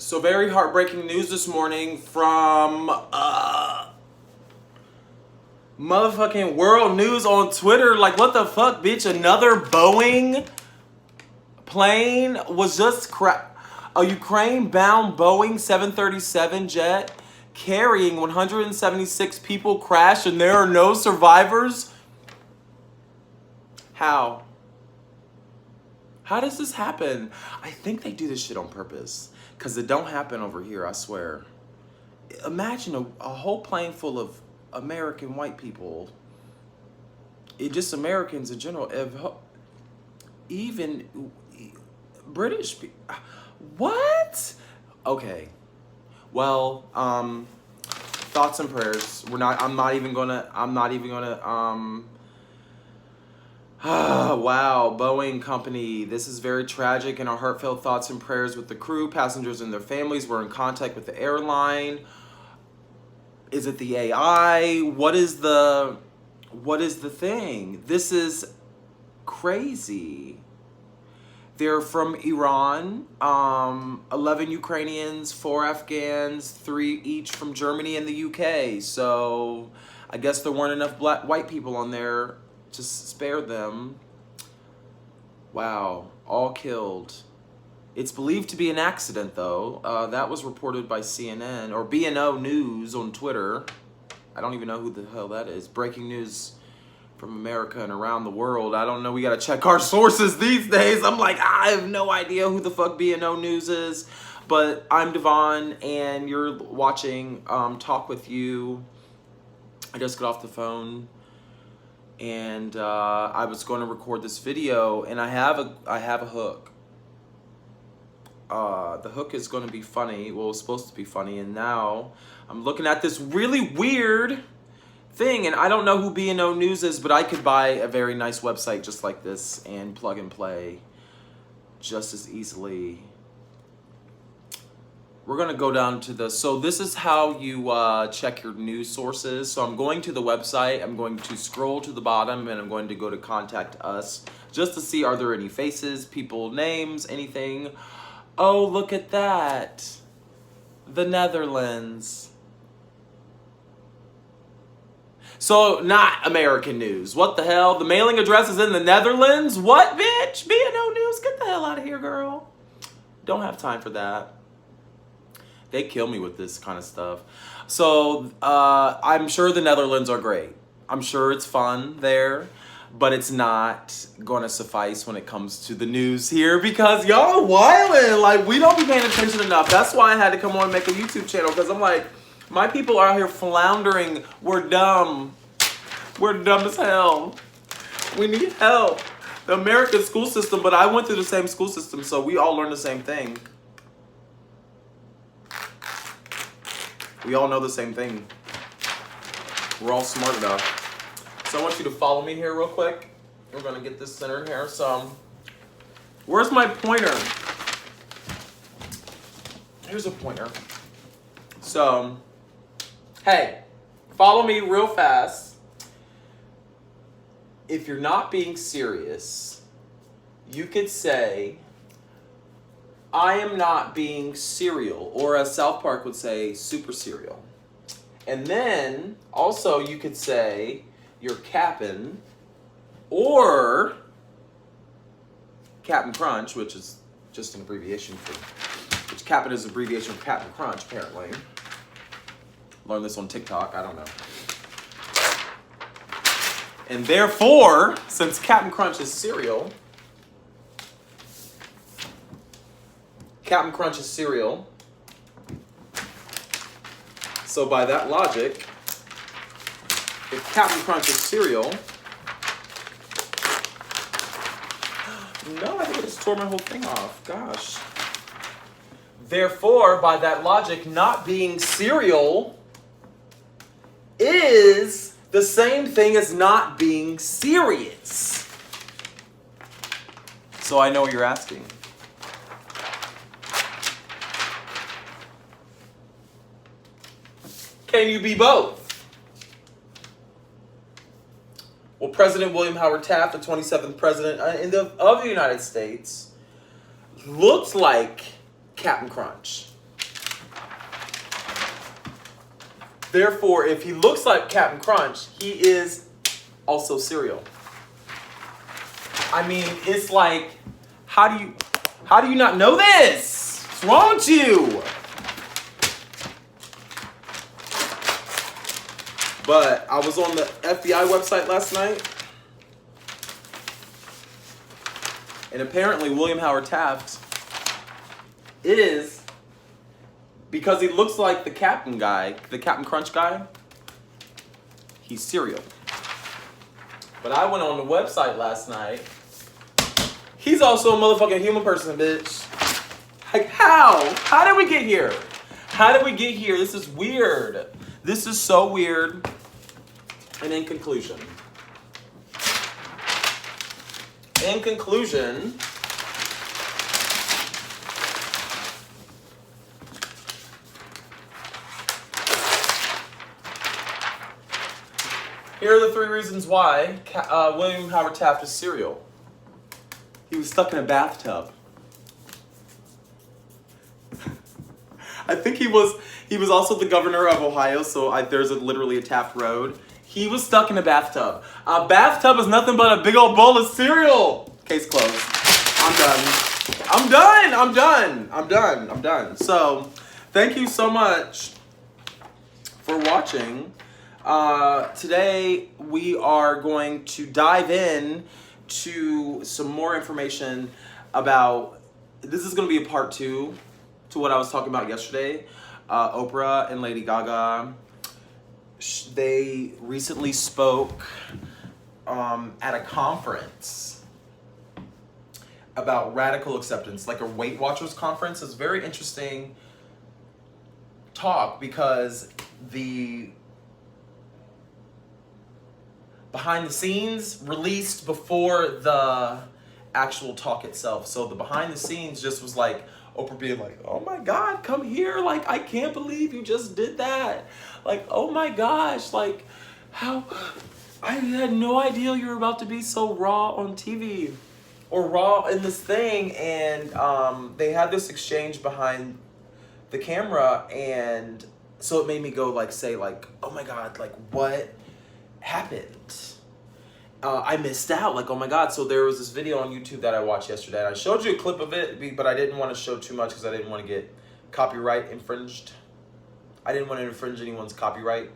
So very heartbreaking news this morning from motherfucking World News on Twitter. Like, what the fuck, bitch? Another Boeing plane was just a Ukraine-bound Boeing 737 jet carrying 176 people crashed and there are no survivors? How? How does this happen? I think they do this shit on purpose. Because it don't happen over here, I swear. Imagine a whole plane full of American white people. Just Americans in general. Even British people. What? Okay. Well, thoughts and prayers. I'm not even gonna wow, Boeing company. This is very tragic, and our heartfelt thoughts and prayers with the crew, passengers, and their families. We're in contact with the airline. Is it the AI? What is the thing? This is crazy. They're from Iran, 11 Ukrainians, 4 Afghans, 3 each from Germany and the UK. So I guess there weren't enough white people on there to spare them. Wow, all killed. It's believed to be an accident, though. That was reported by CNN or B&O News on Twitter. I don't even know who the hell that is. Breaking news from America and around the world. I don't know. We gotta check our sources these days. I'm like, I have no idea who the fuck B&O News is. But I'm Devon, and you're watching Talk With You. I just got off the phone. And I was going to record this video, and I have a hook. The hook is going to be funny. Well, it's supposed to be funny, and now I'm looking at this really weird thing, and I don't know who B&O News is, but I could buy a very nice website just like this and plug and play just as easily. We're going to go down to so this is how you check your news sources. So I'm going to the website, I'm going to scroll to the bottom, and I'm going to go to Contact Us just to see, are there any faces, people, names, anything. Oh, look at that. The Netherlands. So not American news. What the hell? The mailing address is in the Netherlands? What, bitch? B&O News? Get the hell out of here, girl. Don't have time for that. They kill me with this kind of stuff. So I'm sure the Netherlands are great. I'm sure it's fun there, but it's not going to suffice when it comes to the news here because y'all wildin'. Like, we don't be paying attention enough. That's why I had to come on and make a YouTube channel, because I'm like, my people are out here floundering. We're dumb. We're dumb as hell. We need help. The American school system, but I went through the same school system, so we all learn the same thing. We all know the same thing. We're all smart enough. So I want you to follow me here real quick. We're gonna get this centered here. So, where's my pointer? Here's a pointer. So, hey, follow me real fast. If you're not being serious, you could say, I am not being serial, or as South Park would say, super serial. And then, also, you could say, you're capping, or Cap'n Crunch, which is just an abbreviation which Cap'n is an abbreviation for Cap'n Crunch, apparently. Learned this on TikTok, I don't know. And therefore, since Cap'n Crunch is cereal, Cap'n Crunch is cereal. So by that logic, if Cap'n Crunch is cereal, no, I think I just tore my whole thing off. Gosh. Therefore, by that logic, not being cereal is the same thing as not being serious. So I know what you're asking. Can you be both? Well, President William Howard Taft, the 27th president of the United States, looked like Cap'n Crunch. Therefore, if he looks like Captain Crunch, he is also cereal. I mean, it's like, how do you not know this? What's wrong with you? But I was on the FBI website last night, and apparently William Howard Taft is, because he looks like the Captain guy, the Captain Crunch guy, he's cereal. But I went on the website last night. He's also a motherfucking human person, bitch. Like, how? How did we get here? How did we get here? This is weird. This is so weird. And in conclusion, here are the 3 reasons why William Howard Taft is cereal. He was stuck in a bathtub. I think he was also the governor of Ohio, so there's literally a Taft Road. He was stuck in a bathtub. A bathtub is nothing but a big old bowl of cereal. Case closed. I'm done. So, thank you so much for watching. Today we are going to dive in to some more information about, this is going to be a part 2 to what I was talking about yesterday. Oprah and Lady Gaga, they recently spoke at a conference about radical acceptance, like a Weight Watchers conference. It's very interesting talk because the behind the scenes released before the actual talk itself. So the behind the scenes just was like Oprah being like, oh my God, come here. Like, I can't believe you just did that. Like, oh my gosh, like, how, I had no idea you were about to be so raw on TV or raw in this thing. And they had this exchange behind the camera. And so it made me go like, say like, oh my God, like what happened? I missed out, like, oh my God. So there was this video on YouTube that I watched yesterday, and I showed you a clip of it, but I didn't want to show too much because I didn't want to get copyright infringed. I didn't want to infringe anyone's copyrights.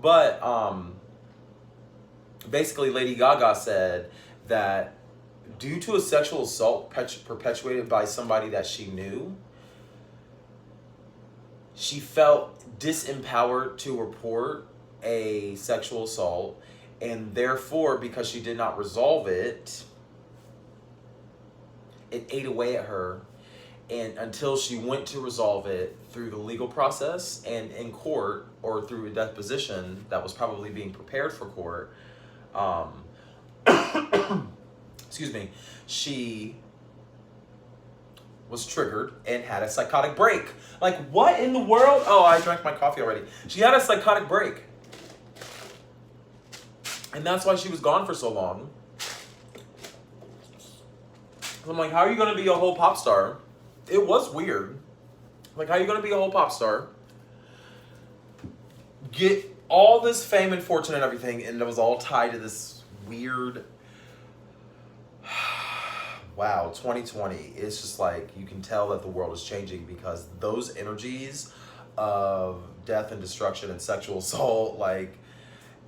But basically Lady Gaga said that due to a sexual assault perpetuated by somebody that she knew, she felt disempowered to report a sexual assault, and therefore, because she did not resolve it, it ate away at her, and until she went to resolve it through the legal process and in court, or through a deposition that was probably being prepared for court, excuse me, she was triggered and had a psychotic break. Like, what in the world? Oh, I drank my coffee already. She had a psychotic break. And that's why she was gone for so long. I'm like, how are you going to be a whole pop star? It was weird. Like, how are you going to be a whole pop star? Get all this fame and fortune and everything, and it was all tied to this weird... Wow, 2020. It's just like, you can tell that the world is changing because those energies of death and destruction and sexual assault, like,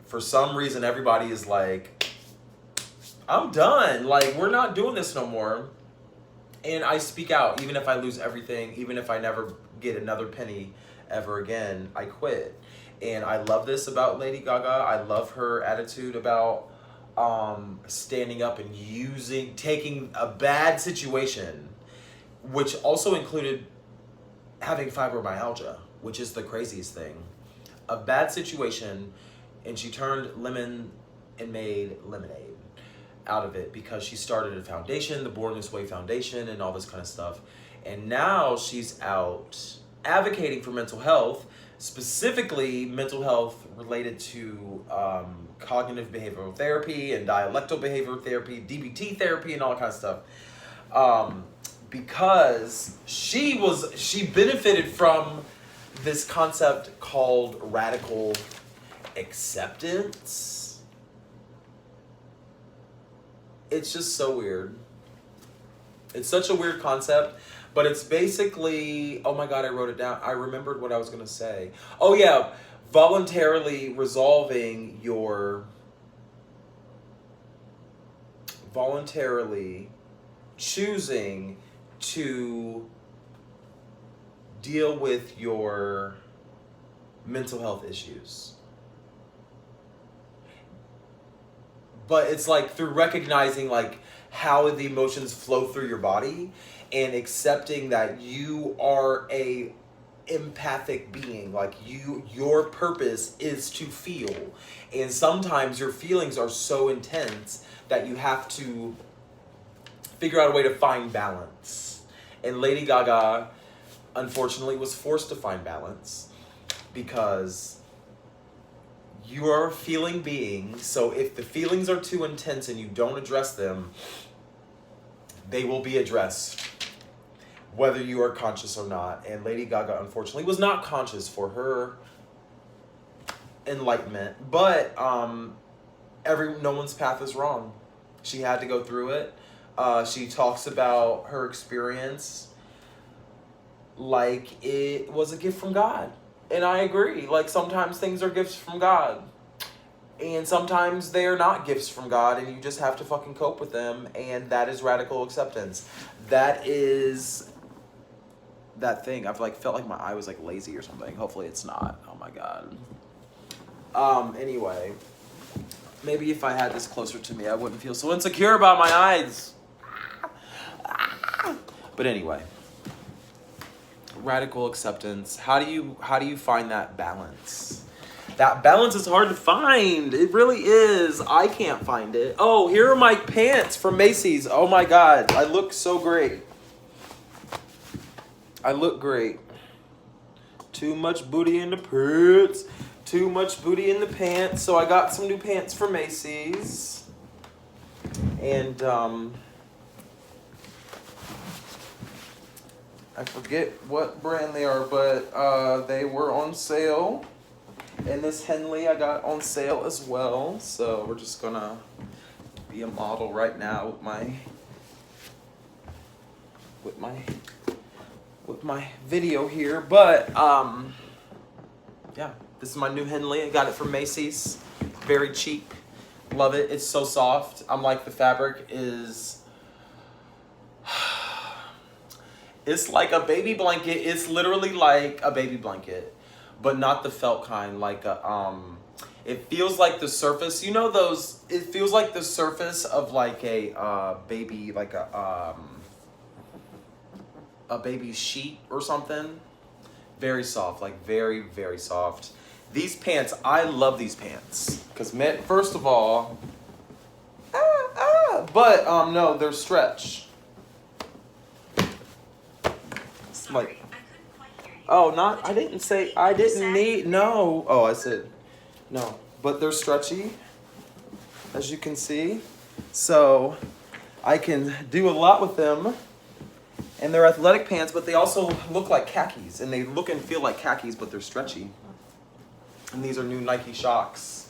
for some reason, everybody is like, I'm done. Like, we're not doing this no more. And I speak out, even if I lose everything, even if I never get another penny ever again, I quit. And I love this about Lady Gaga. I love her attitude about standing up and taking a bad situation, which also included having fibromyalgia, which is the craziest thing. A bad situation, and she turned lemon and made lemonade out of it because she started a foundation, the Born This Way Foundation, and all this kind of stuff. And now she's out advocating for mental health, specifically mental health related to cognitive behavioral therapy and dialectal behavioral therapy, DBT therapy, and all that kind of stuff. Because she benefited from this concept called radical acceptance. It's just so weird. It's such a weird concept, but it's basically, oh my God, I wrote it down. I remembered what I was going to say. Oh yeah, voluntarily choosing to deal with your mental health issues. But it's like through recognizing like how the emotions flow through your body and accepting that you are a empathic being. Like your purpose is to feel. And sometimes your feelings are so intense that you have to figure out a way to find balance. And Lady Gaga, unfortunately, was forced to find balance because you are a feeling being. So if the feelings are too intense and you don't address them, they will be addressed, whether you are conscious or not. And Lady Gaga, unfortunately, was not conscious for her enlightenment. But no one's path is wrong. She had to go through it. She talks about her experience like it was a gift from God. And I agree. Like, sometimes things are gifts from God. And sometimes they are not gifts from God, and you just have to fucking cope with them. And that is radical acceptance. That is that thing. I've like felt like my eye was like lazy or something. Hopefully it's not. Oh my God. Anyway, maybe if I had this closer to me, I wouldn't feel so insecure about my eyes. But anyway, radical acceptance. How do you find that balance? That balance is hard to find. It really is. I can't find it. Oh, here are my pants from Macy's. Oh my God, I look so great. I look great. Too much booty in the pants. Too much booty in the pants. So I got some new pants from Macy's. And I forget what brand they are, but they were on sale. And this Henley I got on sale as well. So we're just gonna be a model right now with my video here. But yeah, this is my new Henley. I got it from Macy's. Very cheap. Love it. It's so soft. I'm like, the fabric is, it's like a baby blanket. It's literally like a baby blanket, but not the felt kind. Like it feels like the surface, you know those, it feels like the surface of like a baby, like a baby sheet or something. Very soft, like very, very soft. These pants, I love these pants. Because, first of all, but no, they're stretch. Sorry, Like, I couldn't quite hear you. oh, not, I didn't need, no. Oh, I said, no. But they're stretchy, as you can see. So, I can do a lot with them. And they're athletic pants, but they also look like khakis. And they look and feel like khakis, but they're stretchy. And these are new Nike Shocks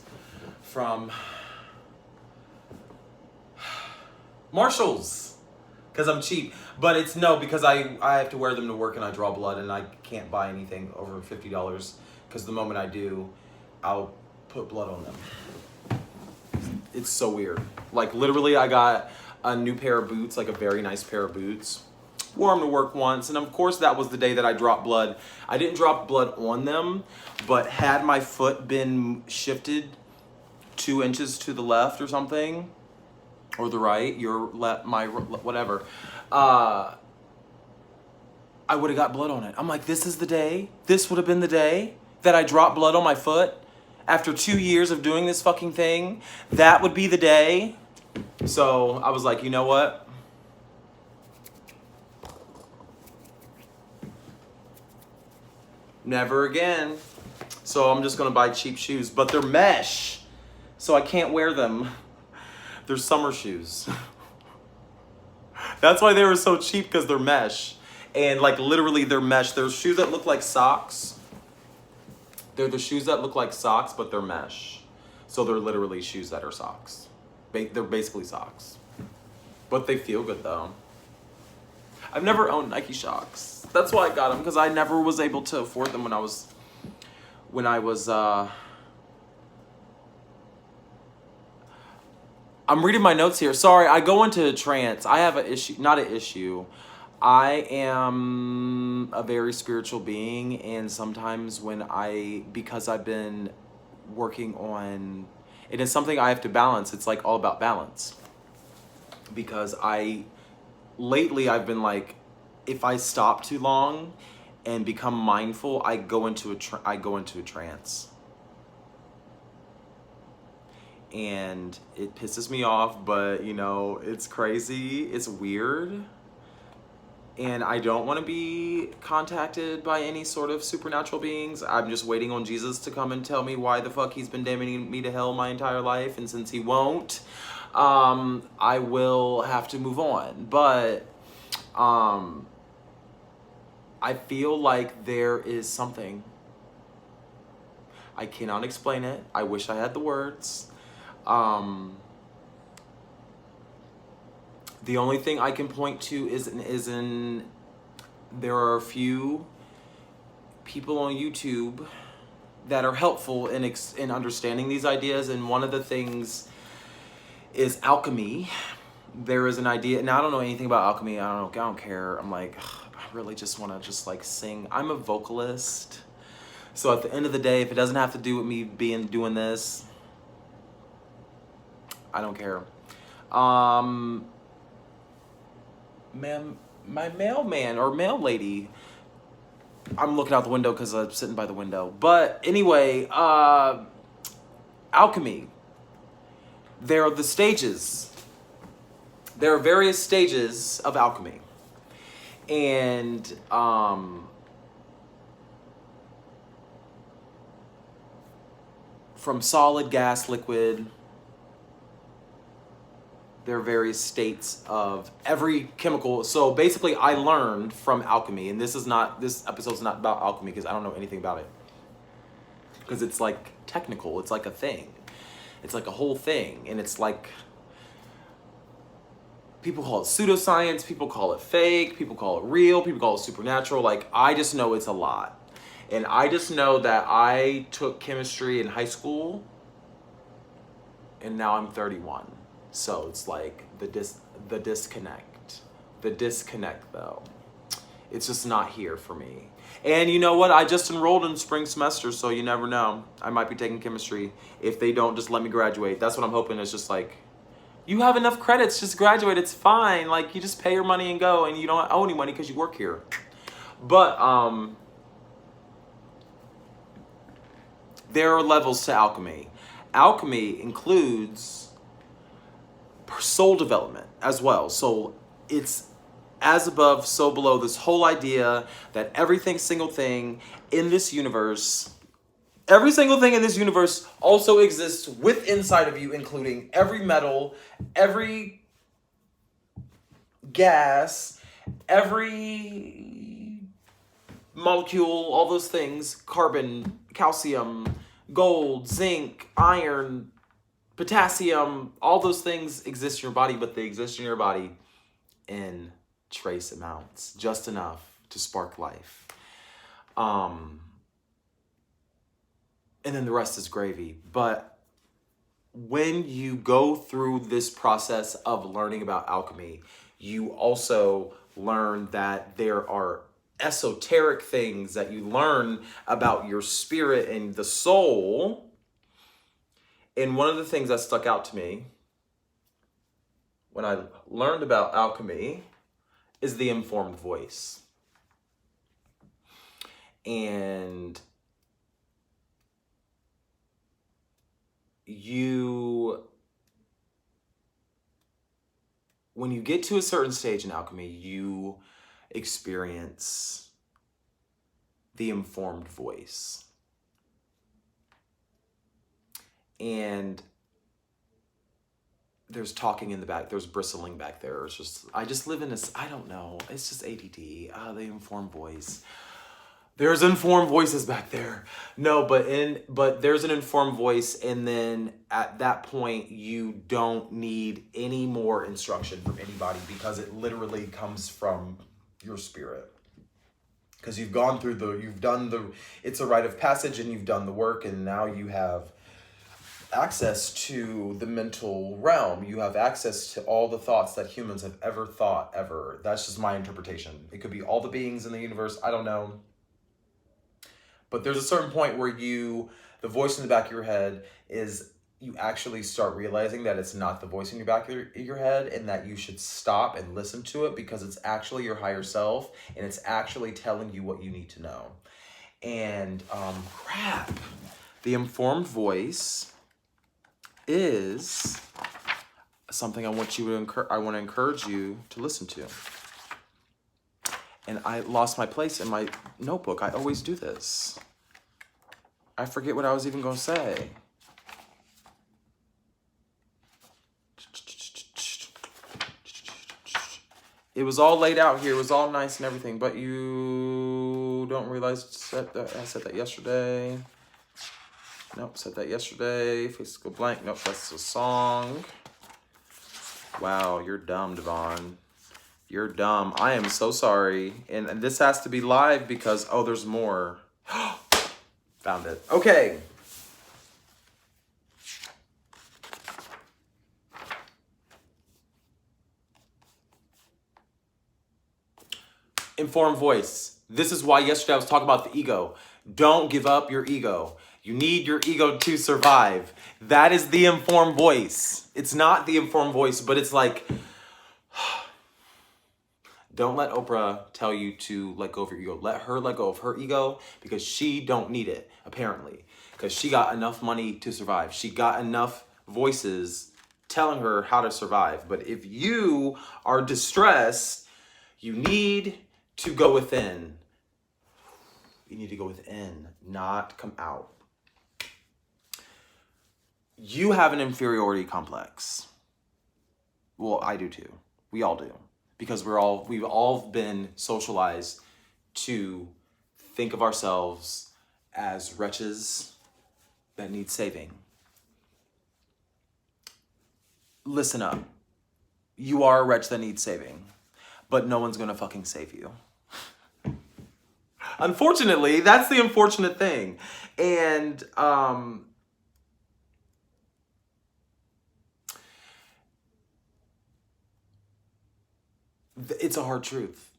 from Marshalls. Because I'm cheap. But it's no, because I have to wear them to work and I draw blood and I can't buy anything over $50. Because the moment I do, I'll put blood on them. It's so weird. Like, literally, I got a new pair of boots, like a very nice pair of boots. Wore them to work once, and of course that was the day that I dropped blood. I didn't drop blood on them, but had my foot been shifted 2 inches to the left or something, or the right, whatever, I would have got blood on it. I'm like, this is the day? This would have been the day that I dropped blood on my foot? After 2 years of doing this fucking thing? That would be the day? So I was like, you know what? Never again. So I'm just gonna buy cheap shoes, but they're mesh, so I can't wear them. They're summer shoes. That's why they were so cheap, because they're mesh. And like literally they're mesh. They're shoes that look like socks, They're the shoes that look like socks, but they're mesh. So they're literally shoes that are socks. They're basically socks. But they feel good though. I've never owned Nike Shox. That's why I got them, because I never was able to afford them when I was I'm reading my notes here. Sorry, I go into a trance. I have an issue, not an issue. I am a very spiritual being, and sometimes because I've been working on, it is something I have to balance. It's like all about balance. Because lately I've been like, if I stop too long and become mindful, I go into a trance. And it pisses me off, but you know, it's crazy, it's weird. And I don't want to be contacted by any sort of supernatural beings. I'm just waiting on Jesus to come and tell me why the fuck he's been damning me to hell my entire life. And since he won't, I will have to move on. But I feel like there is something. I cannot explain it. I wish I had the words. The only thing I can point to is there are a few people on YouTube that are helpful in understanding these ideas, and one of the things is alchemy. There is an idea, and I don't know anything about alchemy. I don't care. I'm like, I really just want to just like sing. I'm a vocalist, so at the end of the day, if it doesn't have to do with me doing this, I don't care. Ma'am, my mailman or mail lady, I'm looking out the window because I'm sitting by the window. But anyway, alchemy. There are the stages. There are various stages of alchemy. And from solid, gas, liquid, there are various states of every chemical. So basically I learned from alchemy, and this episode's not about alchemy because I don't know anything about it. Because it's like technical, it's like a thing. It's like a whole thing, and it's like, people call it pseudoscience, people call it fake, people call it real, people call it supernatural. Like, I just know it's a lot. And I just know that I took chemistry in high school, and now I'm 31. So it's like the disconnect. The disconnect though. It's just not here for me. And you know what? I just enrolled in spring semester, so you never know. I might be taking chemistry if they don't just let me graduate. That's what I'm hoping. It's just like, you have enough credits, just graduate, it's fine. Like, you just pay your money and go, and you don't owe any money because you work here. But there are levels to alchemy. Alchemy includes soul development as well. So it's as above, so below. This whole idea that every single thing in this universe also exists inside of you, including every metal, every gas, every molecule, all those things, carbon, calcium, gold, zinc, iron, potassium, all those things exist in your body, but they exist in your body in trace amounts, just enough to spark life. And then the rest is gravy. But when you go through this process of learning about alchemy, you also learn that there are esoteric things that you learn about your spirit and the soul. And one of the things that stuck out to me when I learned about alchemy is the informed voice. And when you get to a certain stage in alchemy, you experience the informed voice. And there's talking in the back, there's bristling back there. It's just, I just live in this, I don't know, it's just ADD, the informed voice. There's informed voices back there. No, but there's an informed voice, and then at that point you don't need any more instruction from anybody because it literally comes from your spirit. Because you've gone through it's a rite of passage, and you've done the work, and now you have access to the mental realm. You have access to all the thoughts that humans have ever thought, ever. That's just my interpretation. It could be all the beings in the universe. I don't know. But there's a certain point where the voice in the back of your head is, you actually start realizing that it's not the voice in your back of your head, and that you should stop and listen to it because it's actually your higher self, and it's actually telling you what you need to know. And the informed voice is something I want to encourage you to listen to. And I lost my place in my notebook. I always do this. I forget what I was even going to say. It was all laid out here. It was all nice and everything, but you don't realize I said that yesterday. Nope, said that yesterday. Face go blank. Nope, that's a song. Wow, you're dumb, Devon. You're dumb. I am so sorry. And this has to be live because, oh, there's more. Found it. Okay. Informed voice. This is why yesterday I was talking about the ego. Don't give up your ego. You need your ego to survive. That is the informed voice. It's not the informed voice, but it's like, don't let Oprah tell you to let go of your ego. Let her let go of her ego because she don't need it, apparently. Because she got enough money to survive. She got enough voices telling her how to survive. But if you are distressed, you need to go within. You need to go within, not come out. You have an inferiority complex. Well, I do too. We all do. Because we've all been socialized to think of ourselves as wretches that need saving. Listen up. You are a wretch that needs saving, but no one's gonna fucking save you. Unfortunately, that's the unfortunate thing. And it's a hard truth.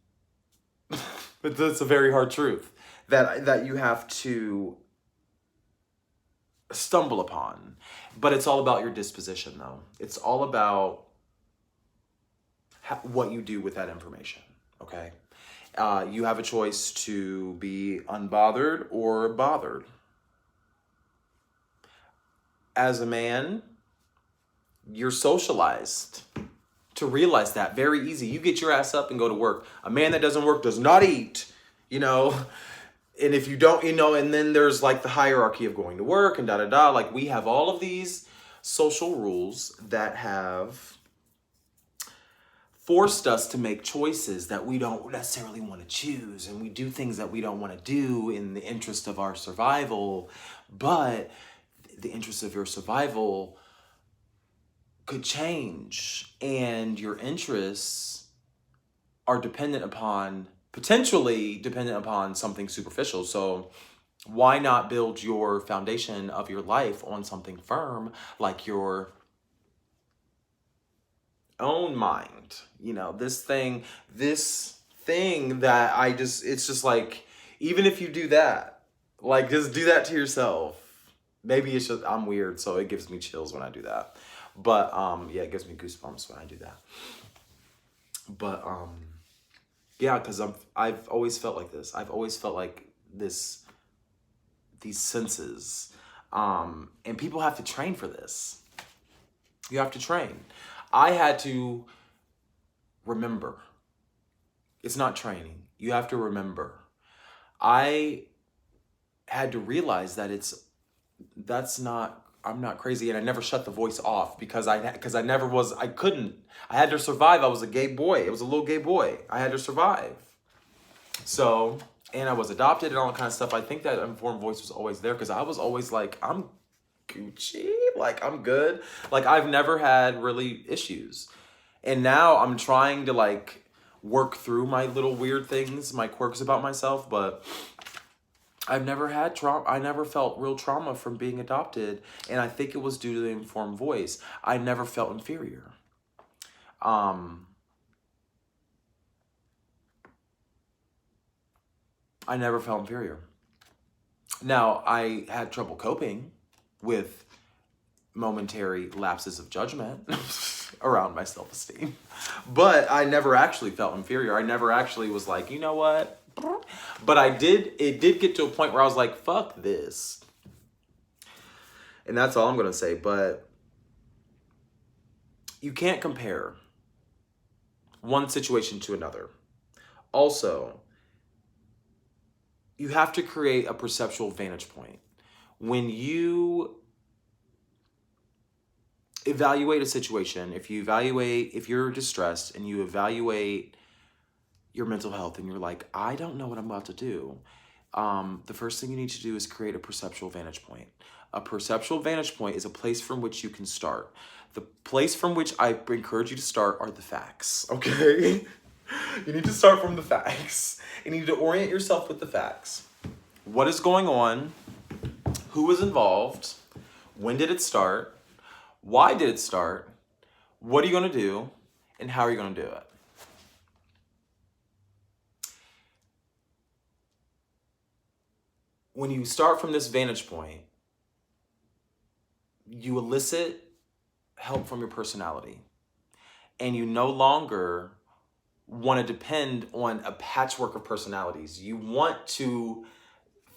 It's a very hard truth that you have to stumble upon. But it's all about your disposition, though. It's all about what you do with that information, okay? You have a choice to be unbothered or bothered. As a man, you're socialized to realize that. Very easy. You get your ass up and go to work. A man that doesn't work does not eat, And if you don't, and then there's like the hierarchy of going to work and da-da-da. Like we have all of these social rules that have forced us to make choices that we don't necessarily want to choose. And we do things that we don't want to do in the interest of our survival. But the interest of your survival could change, and your interests are potentially dependent upon something superficial. So why not build your foundation of your life on something firm, like your own mind? This thing that it's just like, even if you do that, like just do that to yourself. Maybe it's just, I'm weird, so it gives me chills when I do that. But, yeah, it gives me goosebumps when I do that. But, yeah, because I've always felt like this. I've always felt like these senses. And people have to train for this. You have to train. I had to remember. It's not training. You have to remember. I had to realize that I'm not crazy, and I never shut the voice off because I couldn't. I had to survive. I was a gay boy. It was a little gay boy. I had to survive. So, and I was adopted and all that kind of stuff, I think that informed voice was always there because I was always like, I'm Gucci, like I'm good. Like I've never had really issues. And now I'm trying to like work through my little weird things, my quirks about myself, but I've never had trauma. I never felt real trauma from being adopted. And I think it was due to the informed voice. I never felt inferior. I never felt inferior. Now, I had trouble coping with momentary lapses of judgment around my self-esteem. But I never actually felt inferior. I never actually was like, you know what? But it did get to a point where I was like, fuck this. And that's all I'm going to say. But you can't compare one situation to another. Also, you have to create a perceptual vantage point. When you evaluate a situation, if you're distressed and you evaluate your mental health and you're like, I don't know what I'm about to do, the first thing you need to do is create a perceptual vantage point. A perceptual vantage point is a place from which you can start. The place from which I encourage you to start are the facts, okay? You need to start from the facts. You need to orient yourself with the facts. What is going on? Who was involved? When did it start? Why did it start? What are you going to do? And how are you going to do it? When you start from this vantage point, you elicit help from your personality. And you no longer want to depend on a patchwork of personalities. You want to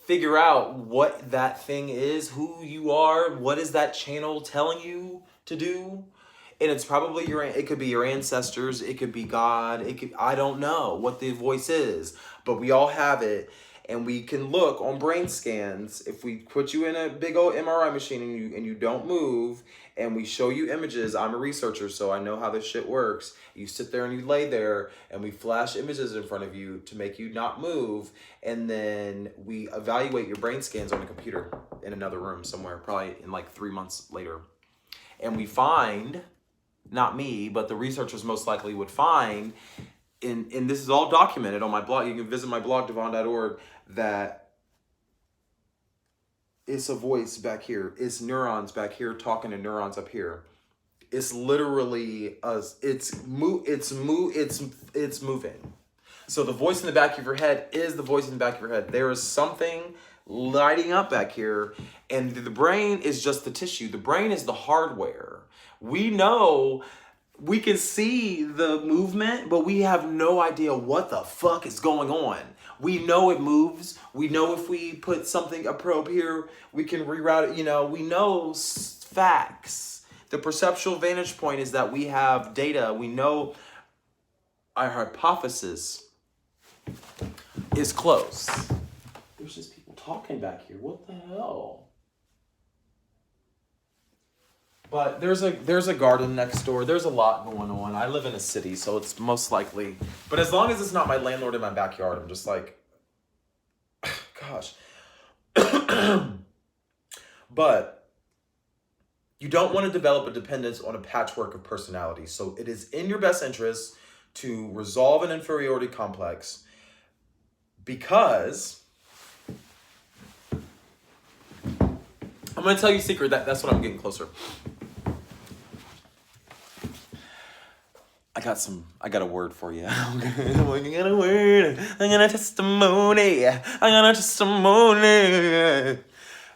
figure out what that thing is, who you are, what is that channel telling you to do. And it's probably it could be your ancestors, it could be God, I don't know what the voice is, but we all have it. And we can look on brain scans. If we put you in a big old MRI machine and you don't move, and we show you images, I'm a researcher, so I know how this shit works. You sit there and you lay there, and we flash images in front of you to make you not move, and then we evaluate your brain scans on a computer in another room somewhere, probably in like 3 months later. And we find, not me, but the researchers most likely would find, and this is all documented on my blog, you can visit my blog, devon.org, that it's a voice back here, it's neurons back here talking to neurons up here. It's literally it's moving. So the voice in the back of your head is the voice in the back of your head. There is something lighting up back here, and the brain is just the tissue. The brain is the hardware. We know, we can see the movement, but we have no idea what the fuck is going on. We know it moves. We know if we put a probe here, we can reroute it. We know facts. The perceptual vantage point is that we have data. We know our hypothesis is close. There's just people talking back here. What the hell? But there's a garden next door. There's a lot going on. I live in a city, so it's most likely. But as long as it's not my landlord in my backyard, I'm just like, gosh. But you don't want to develop a dependence on a patchwork of personalities. So it is in your best interest to resolve an inferiority complex, because I'm going to tell you a secret. That's what I'm getting closer. I got a word for you. I got a word. I got a testimony.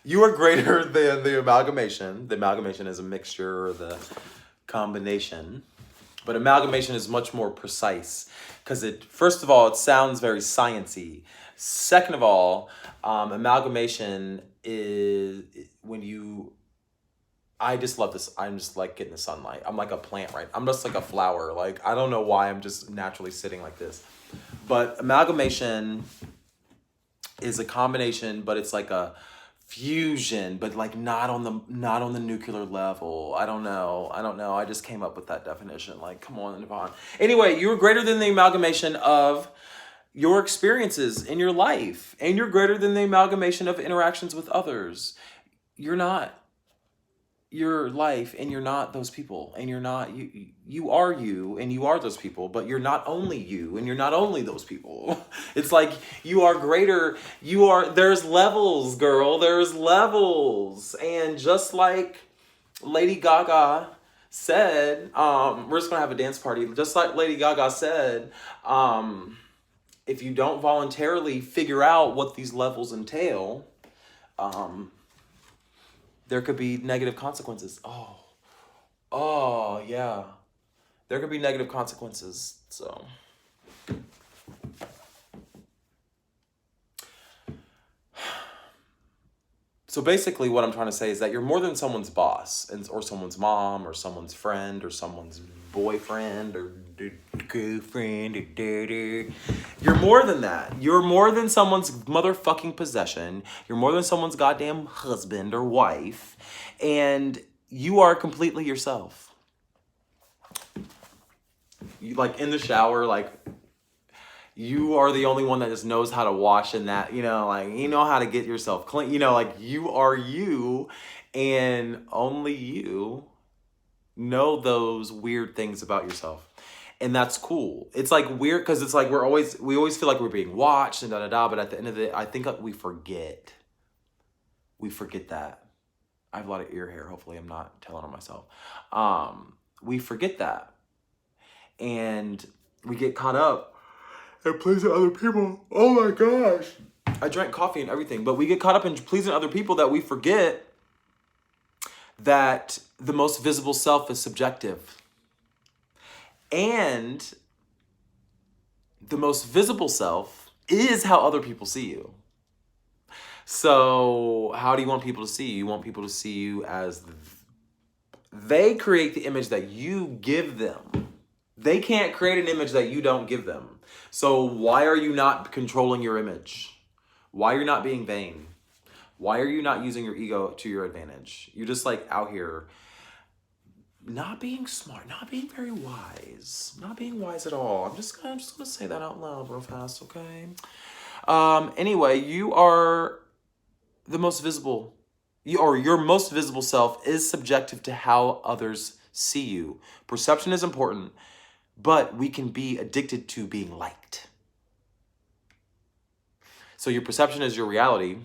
You are greater than the amalgamation. The amalgamation is a mixture, or the combination. But amalgamation is much more precise, because first of all, it sounds very sciencey. Second of all, amalgamation is I just love this. I'm just like getting the sunlight. I'm like a plant, right? I'm just like a flower. Like, I don't know why I'm just naturally sitting like this. But amalgamation is a combination, but it's like a fusion, but like not on the nuclear level. I don't know. I just came up with that definition. Like, come on, Devon. Anyway, you're greater than the amalgamation of your experiences in your life, and you're greater than the amalgamation of interactions with others. You're not your life, and you're not those people, and you're not you are you, and you are those people, but you're not only you, and you're not only those people. It's like you are greater. There's levels, girl. There's levels. And just like Lady Gaga said, we're just gonna have a dance party. Just like Lady Gaga said, if you don't voluntarily figure out what these levels entail, there could be negative consequences. Oh, yeah. There could be negative consequences. So basically what I'm trying to say is that you're more than someone's boss, or someone's mom, or someone's friend, or someone's boyfriend, or girlfriend, or daddy. You're more than that. You're more than someone's motherfucking possession. You're more than someone's goddamn husband or wife. And you are completely yourself. You, like, in the shower, like, you are the only one that just knows how to wash in that, like, you know how to get yourself clean, like, you are you, and only you know those weird things about yourself. And that's cool. It's like weird because it's like we always feel like we're being watched and da-da-da, but at the end of the day, I think we forget. We forget that. I have a lot of ear hair. Hopefully I'm not telling on myself. We forget that. And we get caught up and pleasing other people. Oh my gosh. I drank coffee and everything, but we get caught up in pleasing other people that we forget that the most visible self is subjective. And the most visible self is how other people see you. So how do you want people to see you? You want people to see you as they create the image that you give them. They can't create an image that you don't give them. So why are you not controlling your image? Why are you not being vain? Why are you not using your ego to your advantage? You're just like out here not being smart, not being very wise, not being wise at all. I'm just gonna say that out loud real fast, okay? Anyway, you are the most visible, your most visible self is subjective to how others see you. Perception is important, but we can be addicted to being liked. So your perception is your reality.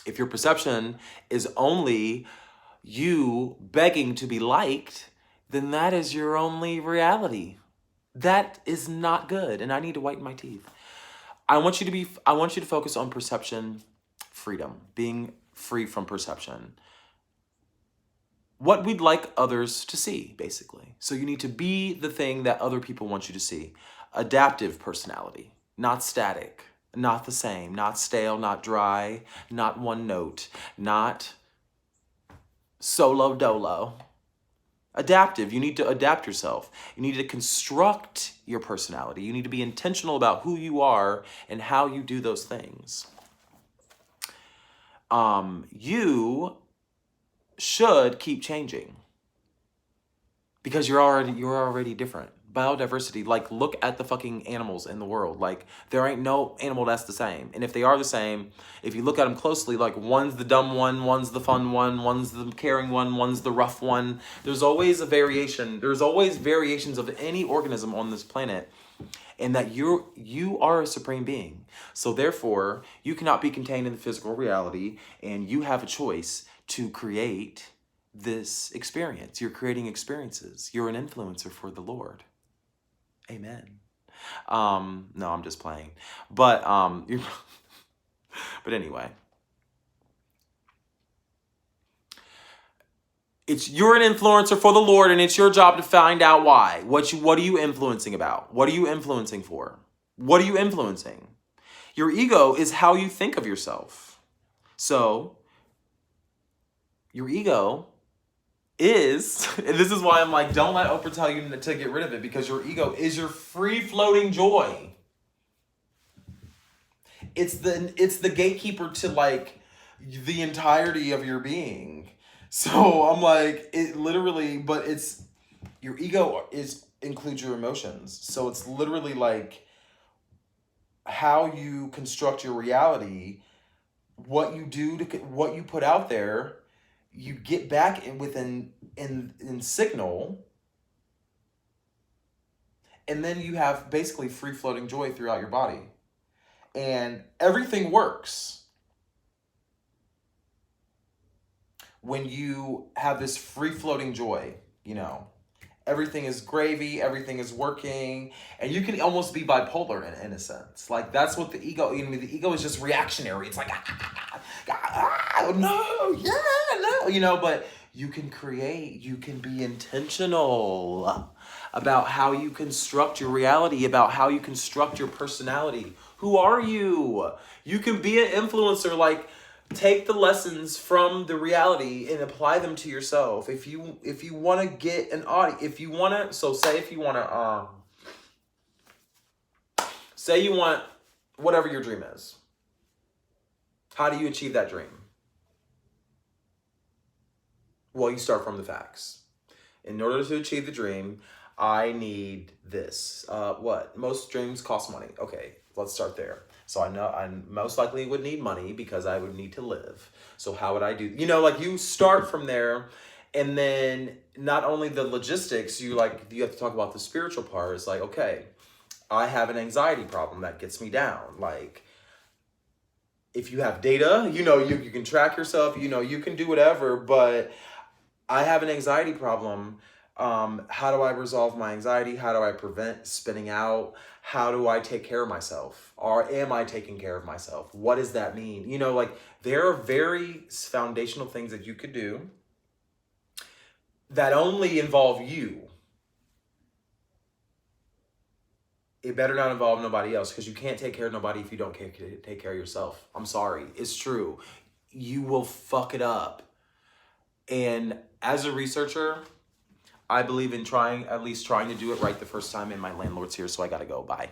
If your perception is only you begging to be liked, then that is your only reality. That is not good, and I need to whiten my teeth. I want you to focus on perception freedom, being free from perception. What we'd like others to see, basically. So you need to be the thing that other people want you to see. Adaptive personality, not static, not the same, not stale, not dry, not one note, not solo dolo. Adaptive, you need to adapt yourself. You need to construct your personality. You need to be intentional about who you are and how you do those things. You should keep changing because you're already different. Biodiversity, like, look at the fucking animals in the world. Like, there ain't no animal that's the same. And if they are the same, if you look at them closely, like, one's the dumb one, one's the fun one, one's the caring one, one's the rough one. There's always a variation. There's always variations of any organism on this planet. And that you are a supreme being. So therefore, you cannot be contained in the physical reality, and you have a choice to create this experience. You're creating experiences. You're an influencer for the Lord. Amen. No, I'm just playing. But but anyway. You're an influencer for the Lord, and it's your job to find out why. What are you influencing about? What are you influencing for? What are you influencing? Your ego is how you think of yourself. So your ego is, and this is why I'm like, don't let Oprah tell you to get rid of it, because your ego is your free-floating joy. It's the gatekeeper to, like, the entirety of your being. So I'm like, it literally, but it's, your ego includes your emotions. So it's literally like, how you construct your reality, what you do to what you put out there, you get back in signal, and then you have basically free floating joy throughout your body, and everything works when you have this free floating joy. Everything is gravy, everything is working, and you can almost be bipolar in a sense. Like, that's what the ego, the ego is just reactionary. It's like, no, yeah, no, but you can create, you can be intentional about how you construct your reality, about how you construct your personality. Who are you? You can be an influencer, like, take the lessons from the reality and apply them to yourself. If you want to get an audience, say you want whatever your dream is. How do you achieve that dream? Well, you start from the facts. In order to achieve the dream, I need this. What? Most dreams cost money. Okay, let's start there. So I know I most likely would need money because I would need to live. So how would I do? You start from there, and then not only the logistics, you have to talk about the spiritual part. It's like, okay, I have an anxiety problem that gets me down. Like, if you have data, you can track yourself, you can do whatever, but I have an anxiety problem. How do I resolve my anxiety? How do I prevent spinning out? How do I take care of myself? Or am I taking care of myself? What does that mean? There are very foundational things that you could do that only involve you. It better not involve nobody else, because you can't take care of nobody if you don't take care of yourself. I'm sorry. It's true. You will fuck it up. And as a researcher, I believe in trying to do it right the first time, and my landlord's here, so I gotta go. Bye.